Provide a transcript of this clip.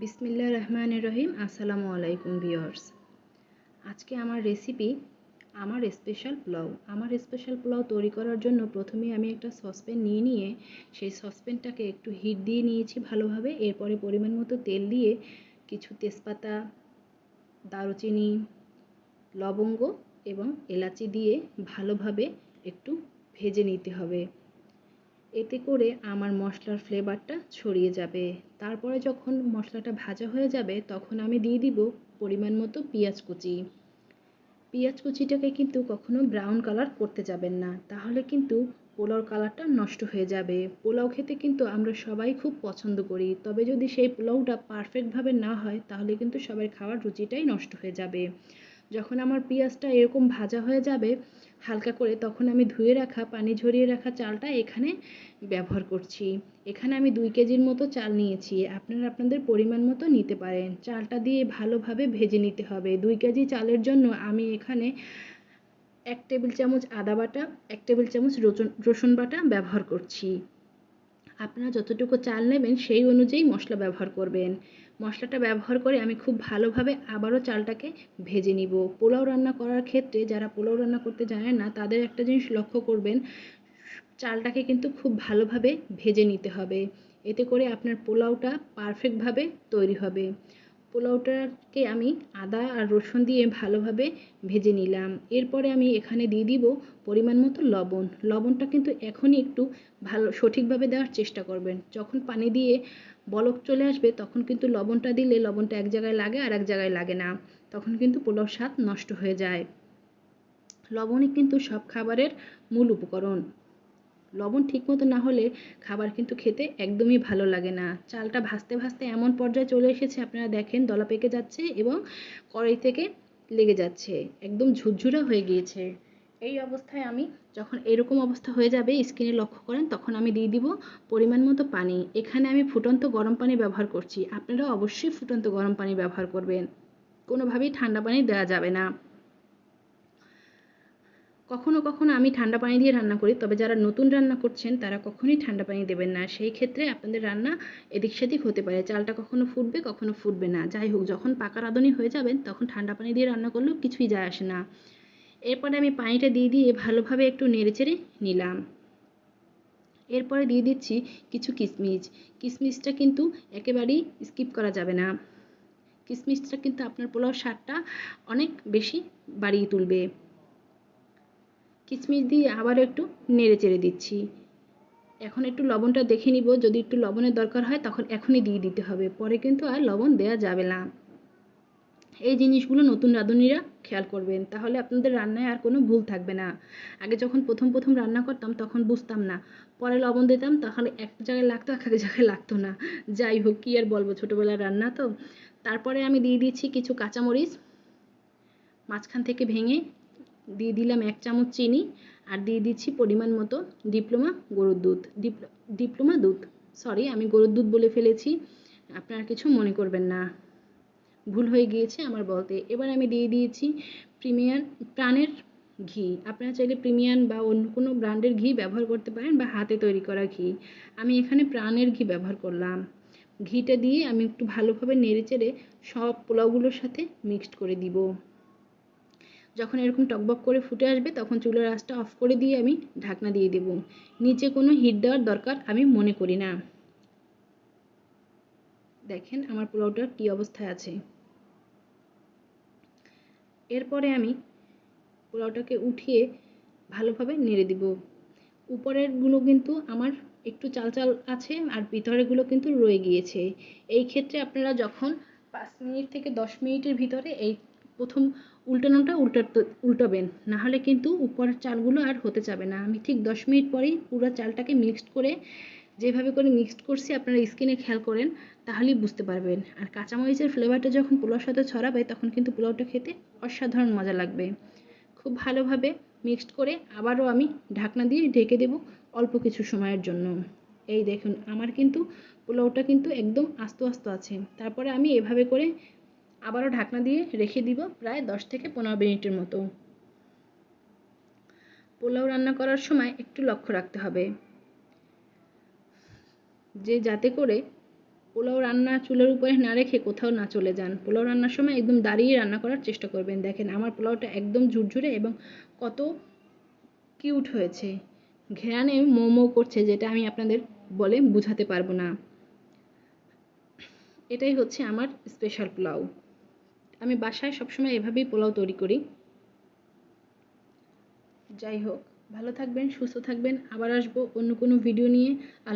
বিসমিল্লাহির রহমানির রহিম। আসসালামু আলাইকুম ভিউয়ার্স। আজকে আমার রেসিপি আমার স্পেশাল পোলাও তৈরি করার জন্য প্রথমে আমি একটা সসপ্যান নিয়ে সেই সসপ্যানটাকে একটু হিট দিয়ে নিয়েছি ভালোভাবে। এরপরে পরিমাণ মতো তেল দিয়ে কিছু তেজপাতা, দারুচিনি, লবঙ্গ এবং এলাচি দিয়ে ভালোভাবে একটু ভেজে নিতে হবে। এতে করে আমার মশলার ফ্লেভারটা ছড়িয়ে যাবে। তারপরে যখন মশলাটা ভাজা হয়ে যাবে তখন আমি দিয়ে দিব পরিমাণ মতো পেঁয়াজ কুচি। পেঁয়াজ কুচিটাকে কিন্তু কখনো ব্রাউন কালার করতে যাবেন না, তাহলে কিন্তু পোলাওর কালারটা নষ্ট হয়ে যাবে। পোলাও খেতে কিন্তু আমরা সবাই খুব পছন্দ করি, তবে যদি সেই পোলাওটা পারফেক্টভাবে না হয় তাহলে কিন্তু সবার খাওয়ার রুচিটাই নষ্ট হয়ে যাবে। যখন আমার পেঁয়াজটা এরকম ভাজা হয়ে যাবে হালকা করে, তখন আমি ধুয়ে রাখা পানি ঝরিয়ে রাখা চালটা এখানে ব্যবহার করছি। এখানে আমি 2 কেজির মতো চাল নিয়েছি, আপনারা আপনাদের পরিমাণ মতো নিতে পারেন। চালটা দিয়ে ভালোভাবে ভেজে নিতে হবে। 2 কেজি চালের জন্য আমি এখানে 1 টেবিল চামচ আদা বাটা, 1 টেবিল চামচ রসুন বাটা ব্যবহার করছি। আপনারা যতটুকু চাল নেবেন সেই অনুযায়ী মশলা ব্যবহার করবেন। মশলাটা ব্যবহার করে আমি খুব ভালোভাবে আবারও চালটাকে ভেজে নিব। পোলাও রান্না করার ক্ষেত্রে যারা পোলাও রান্না করতে জানেন না তাদের একটা জিনিস লক্ষ্য করবেন, চালটাকে কিন্তু খুব ভালোভাবে ভেজে নিতে হবে। এতে করে আপনার পোলাওটা পারফেক্টভাবে তৈরি হবে। পোলাওটাকে আমি আদা আর রসুন দিয়ে ভালোভাবে ভেজে নিলাম। এরপরে আমি এখানে দিয়ে দিব পরিমাণ মতো লবণ। লবণটা কিন্তু এখনই একটু সঠিকভাবে দেওয়ার চেষ্টা করবেন। যখন পানি দিয়ে বলক চলে আসবে তখন কিন্তু লবণটা দিলে লবণটা এক জায়গায় লাগে আর এক জায়গায় লাগে না, তখন কিন্তু পোলাওর স্বাদ নষ্ট হয়ে যায়। লবণই কিন্তু সব খাবারের মূল উপকরণ। লবণ ঠিকমতো না হলে খাবার কিন্তু খেতে একদমই ভালো লাগে না। চালটা ভাজতে ভাজতে এমন পর্যায়ে চলে এসেছে, আপনারা দেখেন দলা পেকে যাচ্ছে এবং কড়াই থেকে লেগে যাচ্ছে, একদম ঝুরঝুরে হয়ে গিয়েছে। এই অবস্থায় আমি যখন এরকম অবস্থা হয়ে যাবে স্ক্রিনে লক্ষ্য করেন, তখন আমি দিয়ে দিব পরিমাণ মতো পানি। এখানে আমি ফুটন্ত গরম পানি ব্যবহার করছি, আপনারা অবশ্যই ফুটন্ত গরম পানি ব্যবহার করবেন, কোনোভাবেই ঠান্ডা পানি দেওয়া যাবে না। কখনো কখনো আমি ঠান্ডা পানি দিয়ে রান্না করি, তবে যারা নতুন রান্না করছেন তারা কখনোই ঠান্ডা পানি দেবেন না। সেই ক্ষেত্রে আপনাদের রান্না এদিক সেদিক হতে পারে, চালটা কখনো ফুটবে কখনো ফুটবে না। যাই হোক, যখন পাকা রাঁধুনি হয়ে যাবেন তখন ঠান্ডা পানি দিয়ে রান্না করলেও কিছুই যায় আসে না। এরপরে আমি পানিটা দিয়ে ভালোভাবে একটু নেড়েচেড়ে নিলাম। এরপরে দিয়ে দিচ্ছি কিছু কিশমিশ। কিশমিশটা কিন্তু একেবারেই স্কিপ করা যাবে না। কিশমিশটা কিন্তু আপনার পোলাওর স্বাদটা অনেক বেশি বাড়িয়ে তুলবে। কিশমিশ দিয়ে আবারও একটু নেড়েচেড়ে দিচ্ছি। এখন একটু লবণটা দেখে নিব, যদি একটু লবণের দরকার হয় তখন এখনই দিয়ে দিতে হবে, পরে কিন্তু আর লবণ দেওয়া যাবে না। এই জিনিসগুলো নতুন রাঁধুনিরা খেয়াল করবেন, তাহলে আপনাদের রান্নায় আর কোনো ভুল থাকবে না। আগে যখন প্রথম রান্না করতাম তখন বুঝতাম না, পরে লবণ দিতাম তাহলে এক জায়গায় লাগতো এক জায়গায় লাগতো না। যাই হোক, কী আর বলবো, ছোটোবেলার রান্না তো। তারপরে আমি দিয়ে দিচ্ছি কিছু কাঁচামরিচ, মাঝখান থেকে ভেঙে দিয়ে দিলাম 1 চামচ চিনি, আর দিয়ে দিচ্ছি পরিমাণ মতো ডিপ্লোমা দুধ। সরি, আমি গরুর দুধ বলে ফেলেছি, আপনারা কিছু মনে করবেন না, ভুল হয়ে গিয়েছে আমার বলতে। এবার আমি দিয়ে দিয়েছি প্রাণের ঘি। আপনারা চাইলে প্রিমিয়াম বা অন্য কোনো ব্র্যান্ডের ঘি ব্যবহার করতে পারেন বা হাতে তৈরি করা ঘি। আমি এখানে প্রাণের ঘি ব্যবহার করলাম। ঘিটা দিয়ে আমি একটু ভালোভাবে নেড়েচেড়ে সব পোলাওগুলোর সাথে মিক্সড করে দিব। যখন এরকম টকবক করে ফুটে আসবে তখন চুলার আঁচটা অফ করে দিয়ে আমি ঢাকনা দিয়ে দেব। নিচে কোনো হিট দেওয়ার দরকার আমি মনে করি না। দেখেন আমার পোলাওটার কী অবস্থায় আছে। এরপরে আমি পোলাওটাকে উঠিয়ে ভালোভাবে নেড়ে দিব। উপরেরগুলো কিন্তু আমার একটু চাল চাল আছে আর ভিতরেরগুলো কিন্তু রয়ে গিয়েছে। এই ক্ষেত্রে আপনারা যখন 5 মিনিট থেকে 10 মিনিটের ভিতরে এই প্রথম উল্টানোটা উল্টাবেন, নাহলে কিন্তু উপরের চালগুলো আর হতে যাবে না। আমি ঠিক 10 মিনিট পরেই পুরো চালটাকে মিক্সড করে যেভাবে করে মিক্সড করছি আপনারা স্ক্রিনে খেয়াল করেন, তাহলেই বুঝতে পারবেন। আর কাঁচামরিচের ফ্লেভারটা যখন পোলাওর সাথে ছড়াবে তখন কিন্তু পোলাওটা খেতে অসাধারণ মজা লাগবে। খুব ভালোভাবে মিক্সড করে আবারও আমি ঢাকনা দিয়ে ঢেকে দেব অল্প কিছু সময়ের জন্য। এই দেখুন আমার কিন্তু পোলাওটা কিন্তু একদম আস্ত আস্ত আছে। তারপরে আমি এভাবে করে আবারও ঢাকনা দিয়ে রেখে দিব প্রায় 10 থেকে 15 মিনিটের মতো। পোলাও রান্না করার সময় একটু লক্ষ্য রাখতে হবে যে যাতে করে পোলাও রান্না চুলার উপরে না রেখে কোথাও না চলে যান। পোলাও রান্নার সময় একদম দাঁড়িয়ে রান্না করার চেষ্টা করবেন। দেখেন আমার পোলাওটা একদম ঝুরঝুরে এবং কত কিউট হয়েছে, ঘ্রাণে মো মো করছে, যেটা আমি আপনাদের বলে বোঝাতে পারবো না। এটাই হচ্ছে আমার স্পেশাল পোলাও। আমি বাসায় সবসময় এভাবেই পোলাও তৈরি করি। যাই হোক, ভালো থাকবেন, সুস্থ থাকবেন। আবার আসবো অন্য কোনো ভিডিও নিয়ে।